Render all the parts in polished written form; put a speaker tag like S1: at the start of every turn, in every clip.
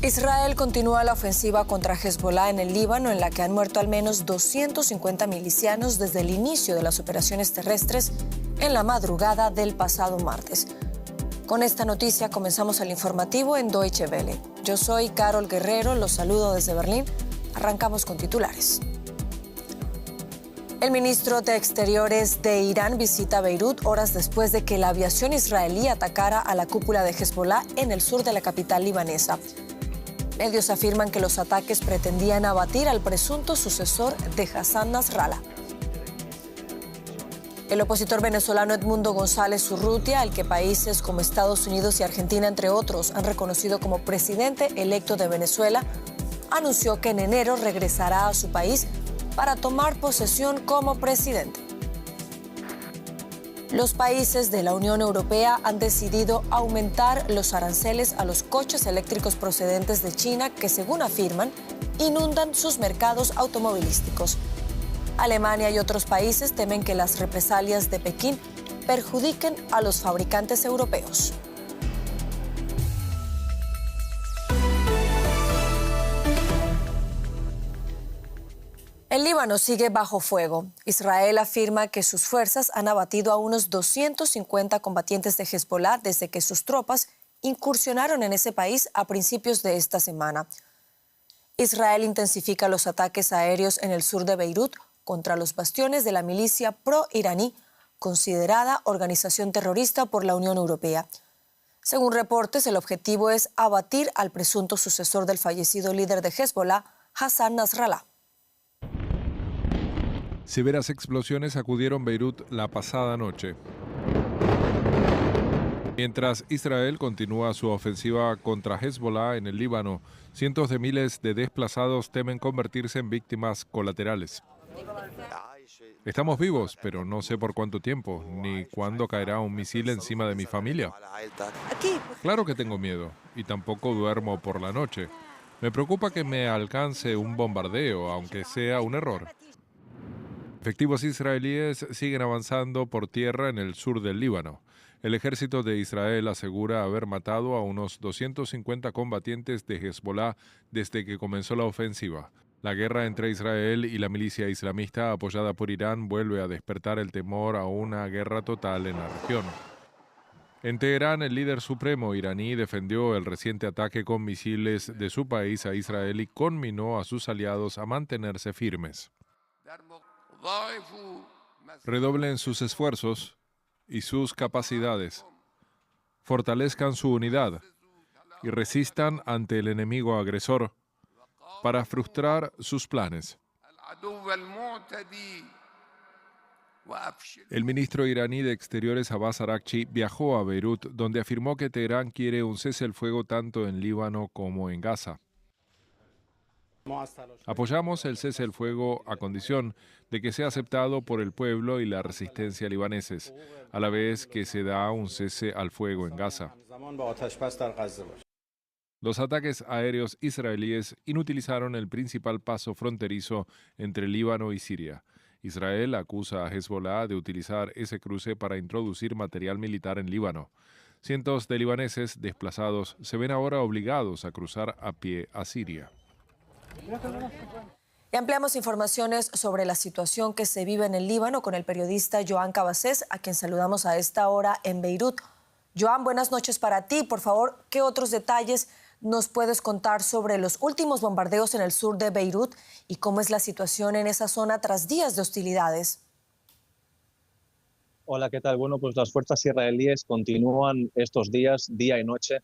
S1: Israel continúa la ofensiva contra Hezbollah en el Líbano, en la que han muerto al menos 250 milicianos desde el inicio de las operaciones terrestres en la madrugada del pasado martes. Con esta noticia comenzamos el informativo en Deutsche Welle. Yo soy Carol Guerrero, los saludo desde Berlín. Arrancamos con titulares. El ministro de Exteriores de Irán visita Beirut horas después de que la aviación israelí atacara a la cúpula de Hezbollah en el sur de la capital libanesa. Medios afirman que los ataques pretendían abatir al presunto sucesor de Hassan Nasrallah. El opositor venezolano Edmundo González Urrutia, al que países como Estados Unidos y Argentina, entre otros, han reconocido como presidente electo de Venezuela, anunció que en enero regresará a su país para tomar posesión como presidente. Los países de la Unión Europea han decidido aumentar los aranceles a los coches eléctricos procedentes de China que, según afirman, inundan sus mercados automovilísticos. Alemania y otros países temen que las represalias de Pekín perjudiquen a los fabricantes europeos. El Líbano sigue bajo fuego. Israel afirma que sus fuerzas han abatido a unos 250 combatientes de Hezbollah desde que sus tropas incursionaron en ese país a principios de esta semana. Israel intensifica los ataques aéreos en el sur de Beirut contra los bastiones de la milicia pro-iraní, considerada organización terrorista por la Unión Europea. Según reportes, el objetivo es abatir al presunto sucesor del fallecido líder de Hezbollah, Hassan Nasrallah.
S2: Severas explosiones sacudieron Beirut la pasada noche. Mientras Israel continúa su ofensiva contra Hezbollah en el Líbano, cientos de miles de desplazados temen convertirse en víctimas colaterales. Estamos vivos, pero no sé por cuánto tiempo, ni cuándo caerá un misil encima de mi familia. Claro que tengo miedo, y tampoco duermo por la noche. Me preocupa que me alcance un bombardeo, aunque sea un error. Efectivos israelíes siguen avanzando por tierra en el sur del Líbano. El ejército de Israel asegura haber matado a unos 250 combatientes de Hezbollah desde que comenzó la ofensiva. La guerra entre Israel y la milicia islamista apoyada por Irán vuelve a despertar el temor a una guerra total en la región. En Teherán, el líder supremo iraní defendió el reciente ataque con misiles de su país a Israel y conminó a sus aliados a mantenerse firmes. Redoblen sus esfuerzos y sus capacidades, fortalezcan su unidad y resistan ante el enemigo agresor para frustrar sus planes. El ministro iraní de Exteriores Abbas Araghchi viajó a Beirut, donde afirmó que Teherán quiere un cese el fuego tanto en Líbano como en Gaza. Apoyamos el cese el fuego a condición de que sea aceptado por el pueblo y la resistencia libaneses, a la vez que se da un cese al fuego en Gaza. Los ataques aéreos israelíes inutilizaron el principal paso fronterizo entre Líbano y Siria. Israel acusa a Hezbollah de utilizar ese cruce para introducir material militar en Líbano. Cientos de libaneses desplazados se ven ahora obligados a cruzar a pie a Siria.
S1: Y ampliamos informaciones sobre la situación que se vive en el Líbano con el periodista Joan Cabasés, a quien saludamos a esta hora en Beirut. Joan, buenas noches para ti. Por favor, ¿qué otros detalles nos puedes contar sobre los últimos bombardeos en el sur de Beirut y cómo es la situación en esa zona tras días de hostilidades?
S3: Hola, ¿qué tal? Bueno, pues las fuerzas israelíes continúan estos días, día y noche,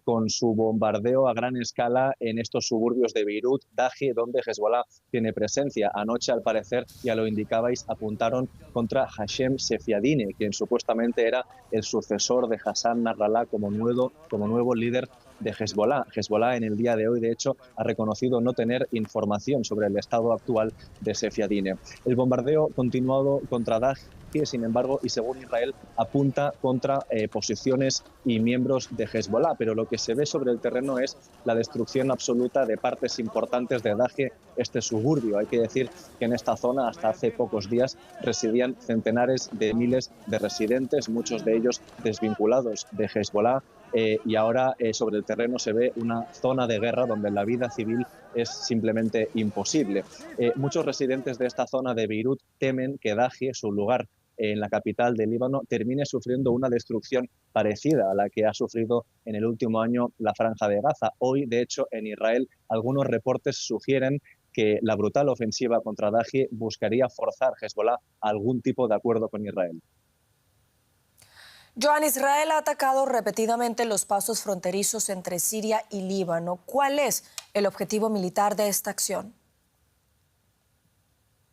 S3: con su bombardeo a gran escala en estos suburbios de Beirut, Dahi, donde Hezbollah tiene presencia. Anoche, al parecer, ya lo indicabais, apuntaron contra Hashem Sefiadine, quien supuestamente era el sucesor de Hassan Nasrallah como nuevo líder de Hezbollah. Hezbollah en el día de hoy, de hecho, ha reconocido no tener información sobre el estado actual de Sefiadine. El bombardeo continuado contra Dahi, sin embargo, y según Israel, apunta contra posiciones y miembros de Hezbollah, pero lo que se ve sobre el terreno es la destrucción absoluta de partes importantes de Dahi, este suburbio. Hay que decir que en esta zona, hasta hace pocos días, residían centenares de miles de residentes, muchos de ellos desvinculados de Hezbollah y ahora sobre el terreno se ve una zona de guerra donde la vida civil es simplemente imposible. Muchos residentes de esta zona de Beirut temen que Dahi, su lugar en la capital del Líbano, termine sufriendo una destrucción parecida a la que ha sufrido en el último año la Franja de Gaza. Hoy, de hecho, en Israel, algunos reportes sugieren que la brutal ofensiva contra Dahi buscaría forzar Hezbollah a algún tipo de acuerdo con Israel.
S1: Joan, Israel ha atacado repetidamente los pasos fronterizos entre Siria y Líbano. ¿Cuál es el objetivo militar de esta acción?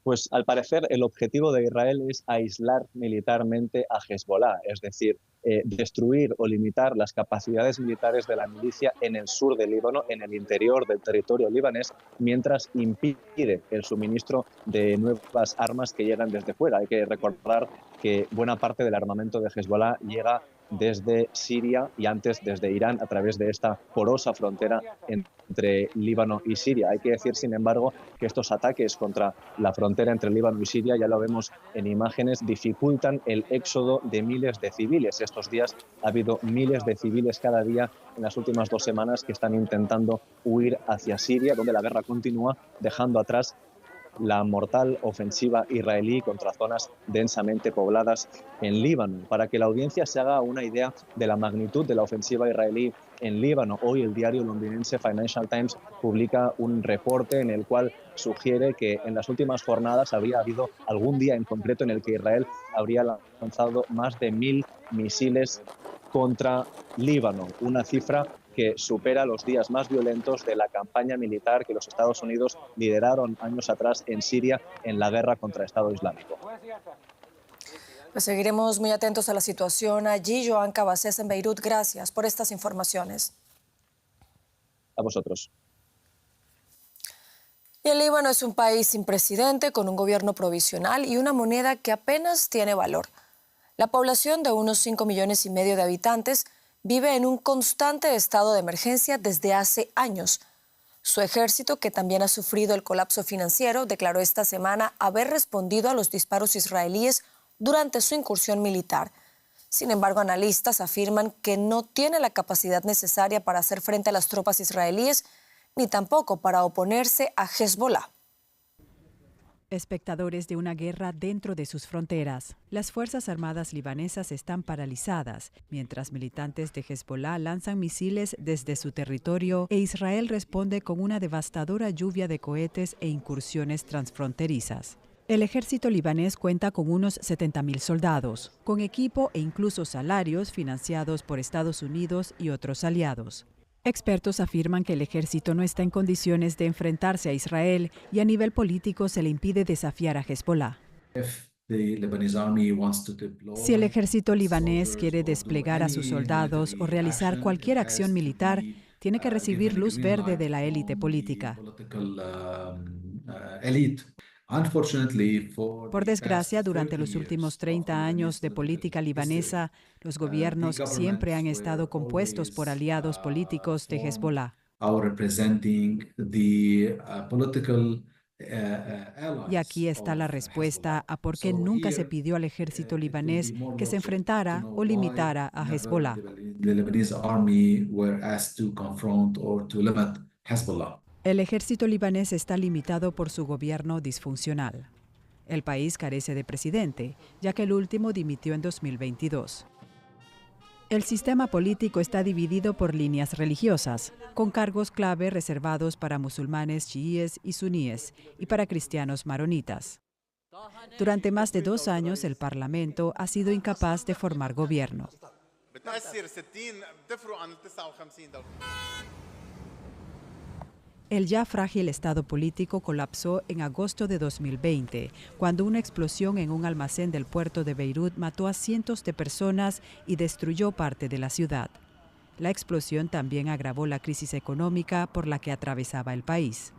S3: Pues al parecer el objetivo de Israel es aislar militarmente a Hezbollah, es decir, destruir o limitar las capacidades militares de la milicia en el sur del Líbano, en el interior del territorio libanés, mientras impide el suministro de nuevas armas que llegan desde fuera. Hay que recordar que buena parte del armamento de Hezbollah llega desde Siria y antes desde Irán a través de esta porosa frontera entre Líbano y Siria. Hay que decir, sin embargo, que estos ataques contra la frontera entre Líbano y Siria, ya lo vemos en imágenes, dificultan el éxodo de miles de civiles. Estos días ha habido miles de civiles cada día en las últimas 2 semanas que están intentando huir hacia Siria, donde la guerra continúa, dejando atrás la mortal ofensiva israelí contra zonas densamente pobladas en Líbano. Para que la audiencia se haga una idea de la magnitud de la ofensiva israelí en Líbano, hoy el diario londinense Financial Times publica un reporte en el cual sugiere que en las últimas jornadas habría habido algún día en concreto en el que Israel habría lanzado más de 1000 misiles contra Líbano, una cifra que supera los días más violentos de la campaña militar que los Estados Unidos lideraron años atrás en Siria en la guerra contra el Estado Islámico.
S1: Pues seguiremos muy atentos a la situación allí. Joan Cabasés en Beirut, gracias por estas informaciones.
S3: A vosotros.
S1: Y el Líbano es un país sin presidente, con un gobierno provisional y una moneda que apenas tiene valor. La población de unos 5,5 millones de habitantes vive en un constante estado de emergencia desde hace años. Su ejército, que también ha sufrido el colapso financiero, declaró esta semana haber respondido a los disparos israelíes durante su incursión militar. Sin embargo, analistas afirman que no tiene la capacidad necesaria para hacer frente a las tropas israelíes, ni tampoco para oponerse a Hezbollah.
S4: Espectadores de una guerra dentro de sus fronteras. Las Fuerzas Armadas libanesas están paralizadas, mientras militantes de Hezbollah lanzan misiles desde su territorio e Israel responde con una devastadora lluvia de cohetes e incursiones transfronterizas. El ejército libanés cuenta con unos 70,000 soldados, con equipo e incluso salarios financiados por Estados Unidos y otros aliados. Expertos afirman que el ejército no está en condiciones de enfrentarse a Israel y a nivel político se le impide desafiar a Hezbollah. Si el ejército libanés quiere desplegar a sus soldados o realizar cualquier acción militar, tiene que recibir luz verde de la élite política. Por desgracia, durante los últimos 30 años de política libanesa, los gobiernos siempre han estado compuestos por aliados políticos de Hezbollah. Y aquí está la respuesta a por qué nunca se pidió al ejército libanés que se enfrentara o limitara a Hezbollah. El ejército libanés está limitado por su gobierno disfuncional. El país carece de presidente, ya que el último dimitió en 2022. El sistema político está dividido por líneas religiosas, con cargos clave reservados para musulmanes chiíes y suníes y para cristianos maronitas. Durante más de 2 años, el Parlamento ha sido incapaz de formar gobierno. El ya frágil estado político colapsó en agosto de 2020, cuando una explosión en un almacén del puerto de Beirut mató a cientos de personas y destruyó parte de la ciudad. La explosión también agravó la crisis económica por la que atravesaba el país.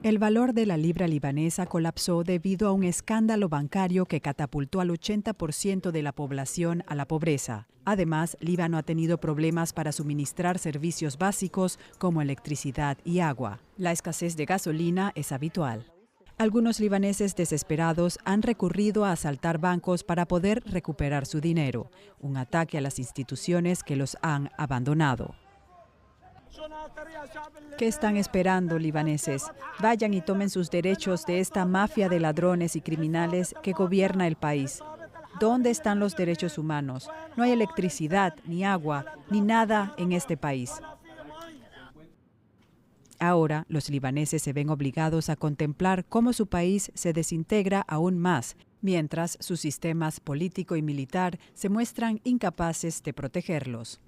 S4: El valor de la libra libanesa colapsó debido a un escándalo bancario que catapultó al 80% de la población a la pobreza. Además, Líbano ha tenido problemas para suministrar servicios básicos como electricidad y agua. La escasez de gasolina es habitual. Algunos libaneses desesperados han recurrido a asaltar bancos para poder recuperar su dinero, un ataque a las instituciones que los han abandonado. ¿Qué están esperando, libaneses? Vayan y tomen sus derechos de esta mafia de ladrones y criminales que gobierna el país. ¿Dónde están los derechos humanos? No hay electricidad, ni agua, ni nada en este país. Ahora, los libaneses se ven obligados a contemplar cómo su país se desintegra aún más, mientras sus sistemas político y militar se muestran incapaces de protegerlos.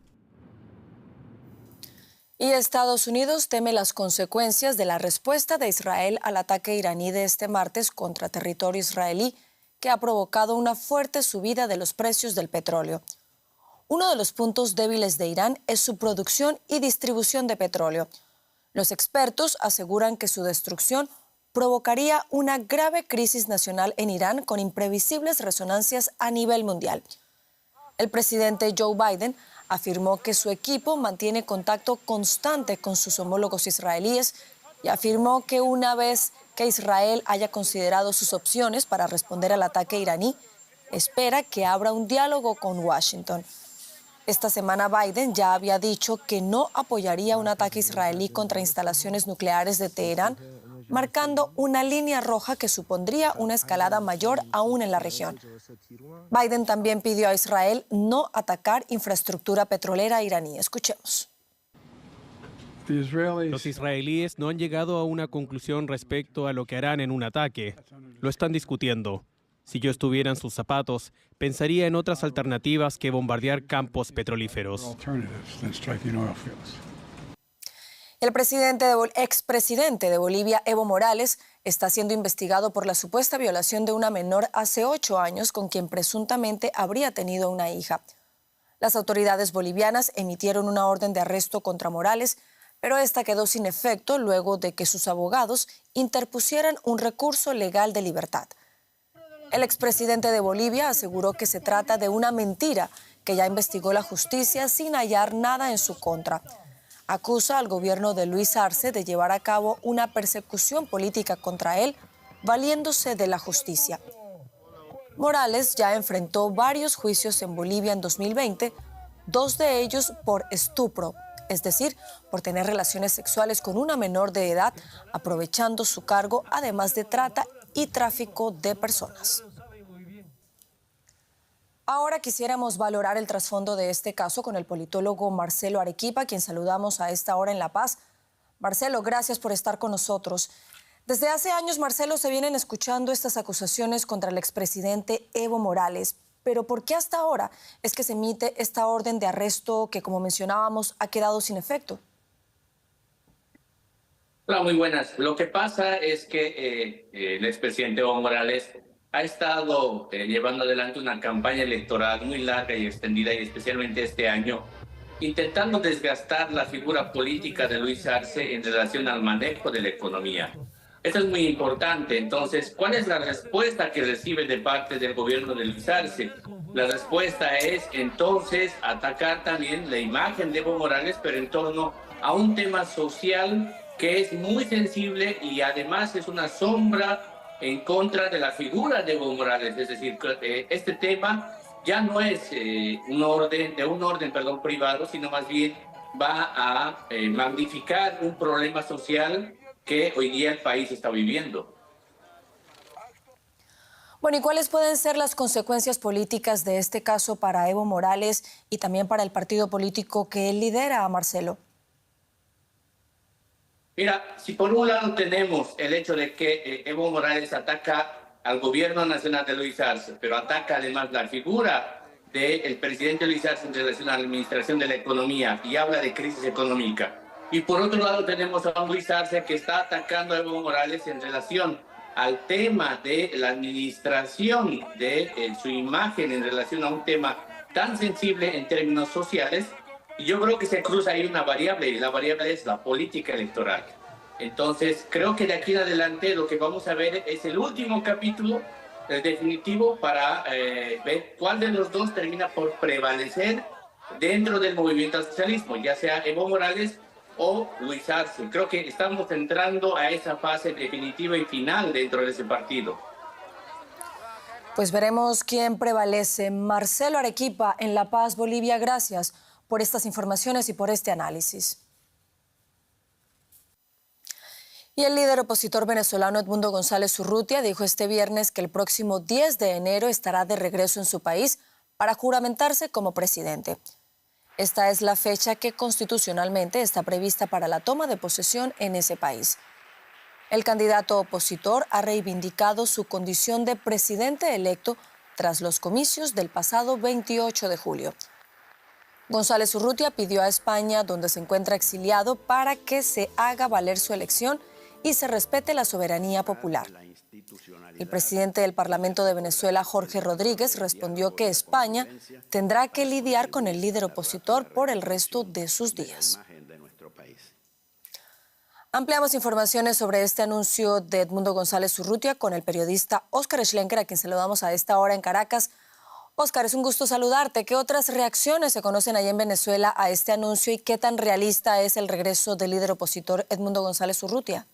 S1: Y Estados Unidos teme las consecuencias de la respuesta de Israel al ataque iraní de este martes contra territorio israelí, que ha provocado una fuerte subida de los precios del petróleo. Uno de los puntos débiles de Irán es su producción y distribución de petróleo. Los expertos aseguran que su destrucción provocaría una grave crisis nacional en Irán con imprevisibles resonancias a nivel mundial. El presidente Joe Biden afirmó que su equipo mantiene contacto constante con sus homólogos israelíes y afirmó que una vez que Israel haya considerado sus opciones para responder al ataque iraní, espera que abra un diálogo con Washington. Esta semana Biden ya había dicho que no apoyaría un ataque israelí contra instalaciones nucleares de Teherán, marcando una línea roja que supondría una escalada mayor aún en la región. Biden también pidió a Israel no atacar infraestructura petrolera iraní. Escuchemos.
S5: Los israelíes no han llegado a una conclusión respecto a lo que harán en un ataque. Lo están discutiendo. Si yo estuviera en sus zapatos, pensaría en otras alternativas que bombardear campos petrolíferos.
S1: El expresidente de Bolivia, Evo Morales, está siendo investigado por la supuesta violación de una menor hace 8 años con quien presuntamente habría tenido una hija. Las autoridades bolivianas emitieron una orden de arresto contra Morales, pero esta quedó sin efecto luego de que sus abogados interpusieran un recurso legal de libertad. El expresidente de Bolivia aseguró que se trata de una mentira, que ya investigó la justicia sin hallar nada en su contra. Acusa al gobierno de Luis Arce de llevar a cabo una persecución política contra él, valiéndose de la justicia. Morales ya enfrentó varios juicios en Bolivia en 2020, 2 de ellos por estupro, es decir, por tener relaciones sexuales con una menor de edad, aprovechando su cargo, además de trata y tráfico de personas. Ahora quisiéramos valorar el trasfondo de este caso con el politólogo Marcelo Arequipa, quien saludamos a esta hora en La Paz. Marcelo, gracias por estar con nosotros. Desde hace años, Marcelo, se vienen escuchando estas acusaciones contra el expresidente Evo Morales. Pero ¿por qué hasta ahora es que se emite esta orden de arresto que, como mencionábamos, ha quedado sin efecto?
S6: Hola, muy buenas. Lo que pasa es que el expresidente Evo Morales ha estado llevando adelante una campaña electoral muy larga y extendida, y especialmente este año, intentando desgastar la figura política de Luis Arce en relación al manejo de la economía. Eso es muy importante. Entonces, ¿cuál es la respuesta que recibe de parte del gobierno de Luis Arce? La respuesta es, entonces, atacar también la imagen de Evo Morales, pero en torno a un tema social que es muy sensible y además es una sombra en contra de la figura de Evo Morales. Es decir, este tema ya no es un orden privado, sino más bien va a magnificar un problema social que hoy día el país está viviendo.
S1: Bueno, ¿y cuáles pueden ser las consecuencias políticas de este caso para Evo Morales y también para el partido político que él lidera, Marcelo?
S6: Mira, si por un lado tenemos el hecho de que Evo Morales ataca al gobierno nacional de Luis Arce, pero ataca además la figura del presidente Luis Arce en relación a la administración de la economía y habla de crisis económica. Y por otro lado tenemos a un Luis Arce que está atacando a Evo Morales en relación al tema de la administración de su imagen en relación a un tema tan sensible en términos sociales. Y yo creo que se cruza ahí una variable, y la variable es la política electoral. Entonces, creo que de aquí en adelante lo que vamos a ver es el último capítulo definitivo para ver cuál de los dos termina por prevalecer dentro del movimiento al socialismo, ya sea Evo Morales o Luis Arce. Creo que estamos entrando a esa fase definitiva y final dentro de ese partido.
S1: Pues veremos quién prevalece. Marcelo Arequipa, en La Paz, Bolivia, gracias por estas informaciones y por este análisis. Y el líder opositor venezolano Edmundo González Urrutia dijo este viernes que el próximo 10 de enero estará de regreso en su país para juramentarse como presidente. Esta es la fecha que constitucionalmente está prevista para la toma de posesión en ese país. El candidato opositor ha reivindicado su condición de presidente electo tras los comicios del pasado 28 de julio. González Urrutia pidió a España, donde se encuentra exiliado, para que se haga valer su elección y se respete la soberanía popular. El presidente del Parlamento de Venezuela, Jorge Rodríguez, respondió que España tendrá que lidiar con el líder opositor por el resto de sus días. Ampliamos informaciones sobre este anuncio de Edmundo González Urrutia con el periodista Óscar Schlenker, a quien saludamos a esta hora en Caracas. Óscar, es un gusto saludarte. ¿Qué otras reacciones se conocen allá en Venezuela a este anuncio y qué tan realista es el regreso del líder opositor Edmundo González Urrutia?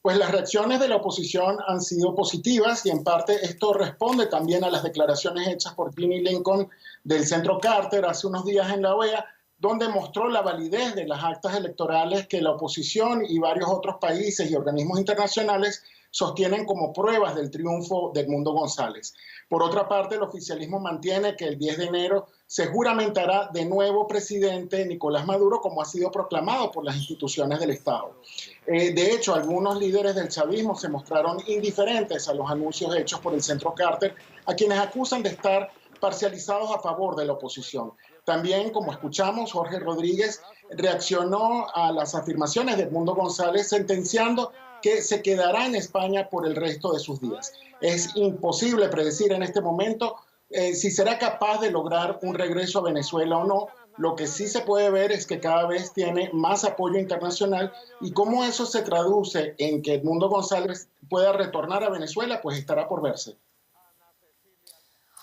S7: Pues las reacciones de la oposición han sido positivas y en parte esto responde también a las declaraciones hechas por Ginny Lincoln del Centro Carter hace unos días en la OEA, donde mostró la validez de las actas electorales que la oposición y varios otros países y organismos internacionales sostienen como pruebas del triunfo de Edmundo González. Por otra parte, el oficialismo mantiene que el 10 de enero se juramentará de nuevo presidente Nicolás Maduro, como ha sido proclamado por las instituciones del Estado. De hecho, algunos líderes del chavismo se mostraron indiferentes a los anuncios hechos por el Centro Carter, a quienes acusan de estar parcializados a favor de la oposición. También, como escuchamos, Jorge Rodríguez reaccionó a las afirmaciones de Edmundo González, sentenciando que se quedará en España por el resto de sus días. Es imposible predecir en este momento si será capaz de lograr un regreso a Venezuela o no. Lo que sí se puede ver es que cada vez tiene más apoyo internacional y cómo eso se traduce en que Edmundo González pueda retornar a Venezuela, pues estará por verse.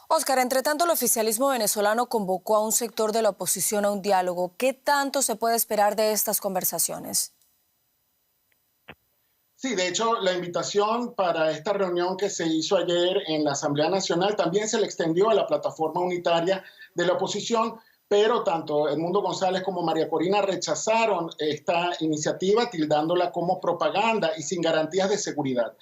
S1: Óscar, entre tanto, el oficialismo venezolano convocó a un sector de la oposición a un diálogo. ¿Qué tanto se puede esperar de estas conversaciones?
S7: Sí, de hecho, la invitación para esta reunión que se hizo ayer en la Asamblea Nacional también se le extendió a la plataforma unitaria de la oposición, pero tanto Edmundo González como María Corina rechazaron esta iniciativa, tildándola como propaganda y sin garantías de seguridad.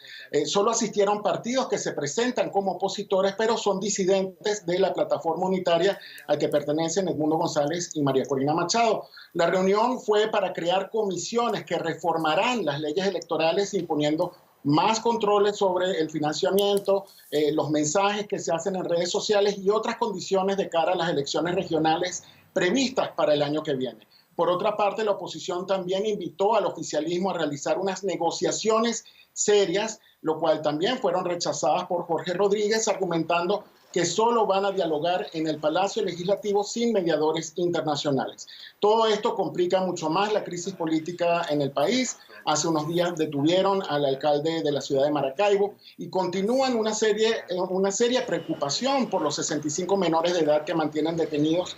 S7: Solo asistieron partidos que se presentan como opositores, pero son disidentes de la plataforma unitaria al que pertenecen Edmundo González y María Corina Machado. La reunión fue para crear comisiones que reformarán las leyes electorales imponiendo más controles sobre el financiamiento, los mensajes que se hacen en redes sociales y otras condiciones de cara a las elecciones regionales previstas para el año que viene. Por otra parte, la oposición también invitó al oficialismo a realizar unas negociaciones serias, lo cual también fueron rechazadas por Jorge Rodríguez, argumentando que solo van a dialogar en el Palacio Legislativo sin mediadores internacionales. Todo esto complica mucho más la crisis política en el país. Hace unos días detuvieron al alcalde de la ciudad de Maracaibo y continúan una seria preocupación por los 65 menores de edad que mantienen detenidos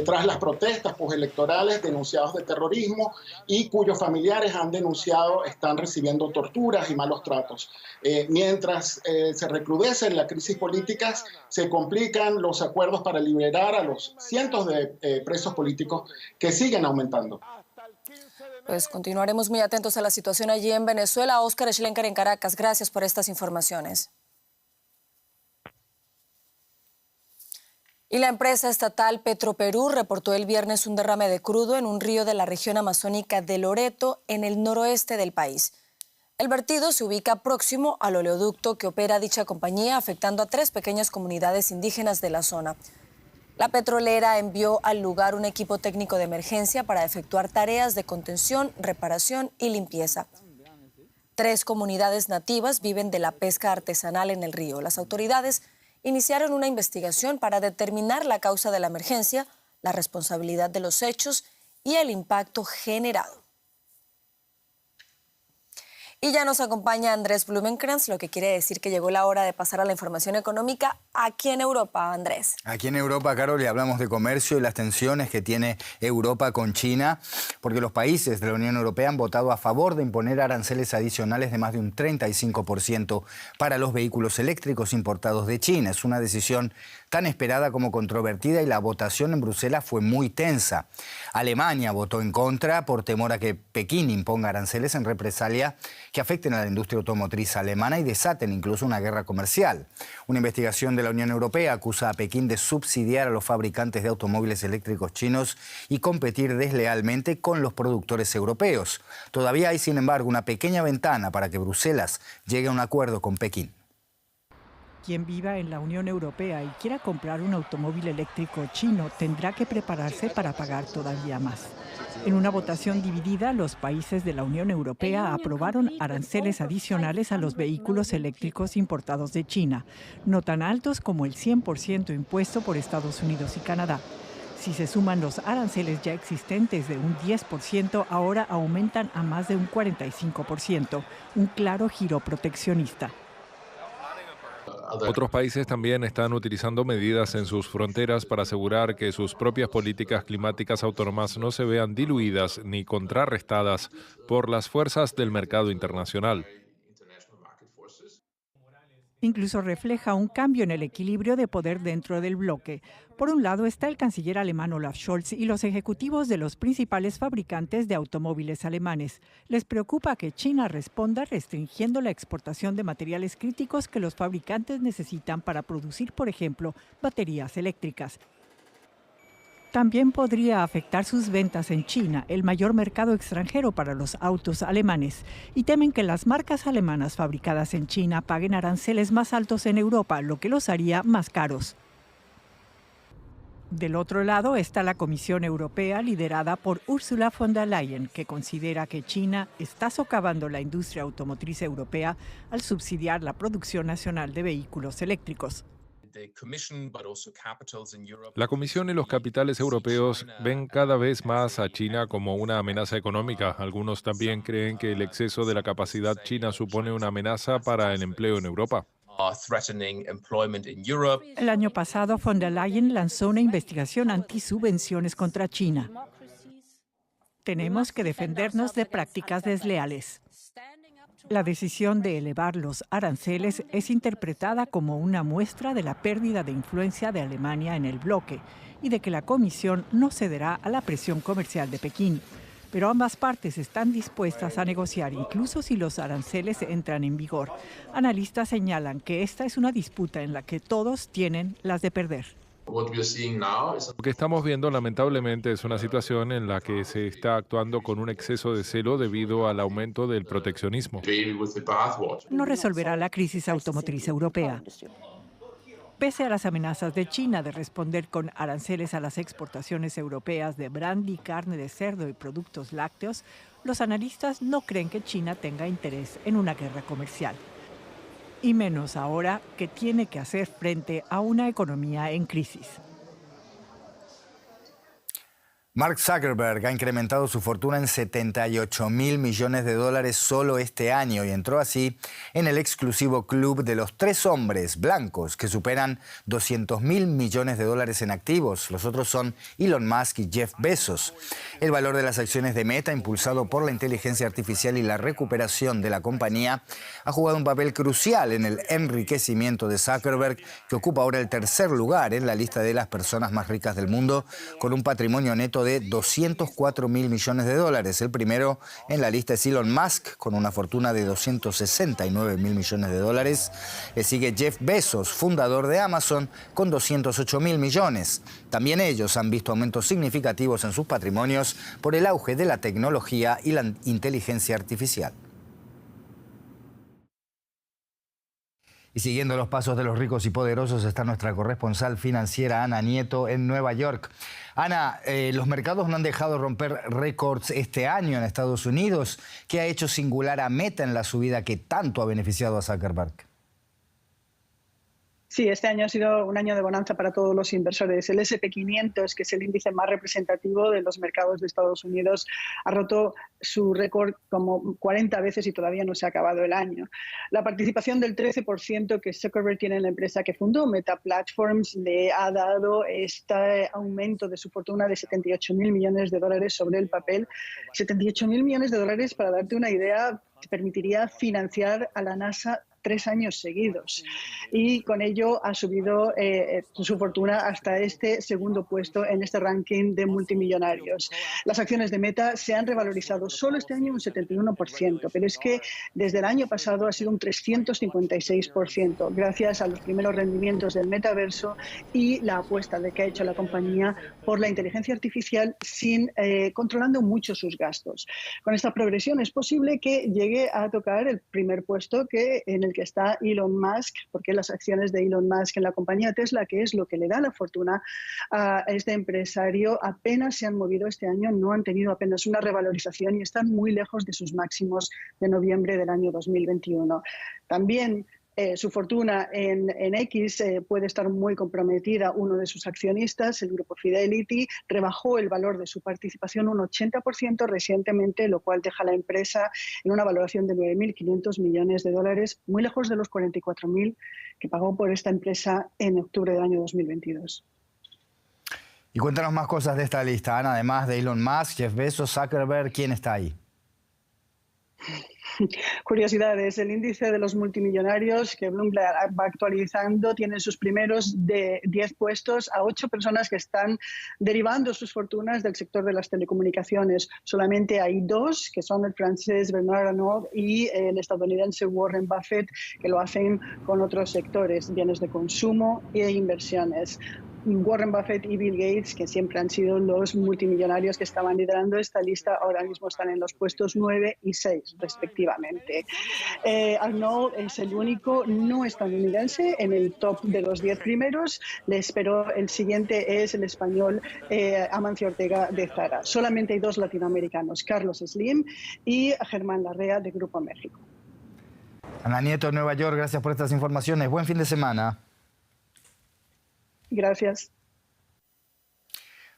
S7: tras las protestas postelectorales denunciados de terrorismo y cuyos familiares han denunciado están recibiendo torturas y malos tratos. Mientras se recrudece la crisis política, se complican los acuerdos para liberar a los cientos de presos políticos que siguen aumentando.
S1: Pues continuaremos muy atentos a la situación allí en Venezuela. Óscar Schlenker en Caracas, gracias por estas informaciones. Y la empresa estatal Petroperú reportó el viernes un derrame de crudo en un río de la región amazónica de Loreto, en el noroeste del país. El vertido se ubica próximo al oleoducto que opera dicha compañía, afectando a 3 pequeñas comunidades indígenas de la zona. La petrolera envió al lugar un equipo técnico de emergencia para efectuar tareas de contención, reparación y limpieza. 3 comunidades nativas viven de la pesca artesanal en el río. Las autoridades iniciaron una investigación para determinar la causa de la emergencia, la responsabilidad de los hechos y el impacto generado. Y ya nos acompaña Andrés Blumenkrantz, lo que quiere decir que llegó la hora de pasar a la información económica aquí en Europa, Andrés.
S8: Aquí en Europa, Carol, y hablamos de comercio y las tensiones que tiene Europa con China, porque los países de la Unión Europea han votado a favor de imponer aranceles adicionales de más de un 35% para los vehículos eléctricos importados de China. Es una decisión tan esperada como controvertida y la votación en Bruselas fue muy tensa. Alemania votó en contra por temor a que Pekín imponga aranceles en represalia que afecten a la industria automotriz alemana y desaten incluso una guerra comercial. Una investigación de la Unión Europea acusa a Pekín de subsidiar a los fabricantes de automóviles eléctricos chinos y competir deslealmente con los productores europeos. Todavía hay, sin embargo, una pequeña ventana para que Bruselas llegue a un acuerdo con Pekín.
S4: Quien viva en la Unión Europea y quiera comprar un automóvil eléctrico chino tendrá que prepararse para pagar todavía más. En una votación dividida, los países de la Unión Europea aprobaron aranceles adicionales a los vehículos eléctricos importados de China, no tan altos como el 100% impuesto por Estados Unidos y Canadá. Si se suman los aranceles ya existentes de un 10%, ahora aumentan a más de un 45%, un claro giro proteccionista.
S2: Otros países también están utilizando medidas en sus fronteras para asegurar que sus propias políticas climáticas autónomas no se vean diluidas ni contrarrestadas por las fuerzas del mercado internacional.
S4: Incluso refleja un cambio en el equilibrio de poder dentro del bloque. Por un lado está el canciller alemán Olaf Scholz y los ejecutivos de los principales fabricantes de automóviles alemanes. Les preocupa que China responda restringiendo la exportación de materiales críticos que los fabricantes necesitan para producir, por ejemplo, baterías eléctricas. También podría afectar sus ventas en China, el mayor mercado extranjero para los autos alemanes, y temen que las marcas alemanas fabricadas en China paguen aranceles más altos en Europa, lo que los haría más caros. Del otro lado está la Comisión Europea liderada por Ursula von der Leyen, que considera que China está socavando la industria automotriz europea al subsidiar la producción nacional de vehículos eléctricos.
S2: La Comisión y los capitales europeos ven cada vez más a China como una amenaza económica. Algunos también creen que el exceso de la capacidad china supone una amenaza para el empleo en Europa.
S4: El año pasado, von der Leyen lanzó una investigación antisubvenciones contra China. Tenemos que defendernos de prácticas desleales. La decisión de elevar los aranceles es interpretada como una muestra de la pérdida de influencia de Alemania en el bloque y de que la Comisión no cederá a la presión comercial de Pekín. Pero ambas partes están dispuestas a negociar, incluso si los aranceles entran en vigor. Analistas señalan que esta es una disputa en la que todos tienen las de perder.
S2: Lo que estamos viendo, lamentablemente, es una situación en la que se está actuando con un exceso de celo debido al aumento del proteccionismo.
S4: No resolverá la crisis automotriz europea. Pese a las amenazas de China de responder con aranceles a las exportaciones europeas de brandy, carne de cerdo y productos lácteos, los analistas no creen que China tenga interés en una guerra comercial. Y menos ahora que tiene que hacer frente a una economía en crisis.
S8: Mark Zuckerberg ha incrementado su fortuna en 78.000 millones de dólares solo este año y entró así en el exclusivo club de los 3 hombres blancos que superan 200.000 millones de dólares en activos. Los otros son Elon Musk y Jeff Bezos. El valor de las acciones de Meta, impulsado por la inteligencia artificial y la recuperación de la compañía, ha jugado un papel crucial en el enriquecimiento de Zuckerberg, que ocupa ahora el 3er lugar en la lista de las personas más ricas del mundo, con un patrimonio neto de 204.000 millones de dólares. El primero en la lista es Elon Musk, con una fortuna de 269.000 millones de dólares. Le sigue Jeff Bezos, fundador de Amazon, con 208.000 millones. También ellos han visto aumentos significativos en sus patrimonios por el auge de la tecnología y la inteligencia artificial. Y siguiendo los pasos de los ricos y poderosos está nuestra corresponsal financiera Ana Nieto en Nueva York. Ana, los mercados no han dejado romper récords este año en Estados Unidos. ¿Qué ha hecho singular a Meta en la subida que tanto ha beneficiado a Zuckerberg?
S9: Sí, este año ha sido un año de bonanza para todos los inversores. El S&P 500, que es el índice más representativo de los mercados de Estados Unidos, ha roto su récord como 40 veces y todavía no se ha acabado el año. La participación del 13% que Zuckerberg tiene en la empresa que fundó, Meta Platforms, le ha dado este aumento de su fortuna de $78.000 millones sobre el papel. $78.000 millones, para darte una idea, te permitiría financiar a la NASA 3 años seguidos, y con ello ha subido su fortuna hasta este segundo puesto en este ranking de multimillonarios. Las acciones de Meta se han revalorizado solo este año un 71%, pero es que desde el año pasado ha sido un 356%, gracias a los primeros rendimientos del metaverso y la apuesta que ha hecho la compañía por la inteligencia artificial controlando mucho sus gastos. Con esta progresión es posible que llegue a tocar el primer puesto en el que está Elon Musk, porque las acciones de Elon Musk en la compañía Tesla, que es lo que le da la fortuna a este empresario, apenas se han movido este año, no han tenido apenas una revalorización y están muy lejos de sus máximos de noviembre del año 2021. También su fortuna en X puede estar muy comprometida. Uno de sus accionistas, el grupo Fidelity, rebajó el valor de su participación un 80% recientemente, lo cual deja a la empresa en una valoración de $9.500 millones, muy lejos de los 44.000 que pagó por esta empresa en octubre del año 2022.
S8: Y cuéntanos más cosas de esta lista, Ana. Además de Elon Musk, Jeff Bezos, Zuckerberg, ¿quién está ahí?
S9: Curiosidades, el índice de los multimillonarios que Bloomberg va actualizando tiene sus primeros de 10 puestos a 8 personas que están derivando sus fortunas del sector de las telecomunicaciones. Solamente hay 2, que son el francés Bernard Arnault y el estadounidense Warren Buffett, que lo hacen con otros sectores, bienes de consumo e inversiones. Warren Buffett y Bill Gates, que siempre han sido los multimillonarios que estaban liderando esta lista, ahora mismo están en los puestos 9 y 6, respectivamente. Arnault es el único no estadounidense en el top de los 10 primeros, pero el siguiente es el español Amancio Ortega de Zara. Solamente hay 2 latinoamericanos, Carlos Slim y Germán Larrea de Grupo México.
S8: Ana Nieto, Nueva York, gracias por estas informaciones. Buen fin de semana.
S9: Gracias.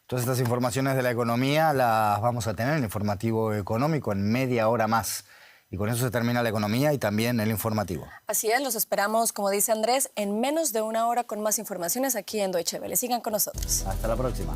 S8: Todas estas informaciones de la economía las vamos a tener en el informativo económico en media hora más. Y con eso se termina la economía y también el informativo.
S1: Así es, los esperamos, como dice Andrés, en menos de una hora con más informaciones aquí en Deutsche Welle. Sigan con nosotros.
S8: Hasta la próxima.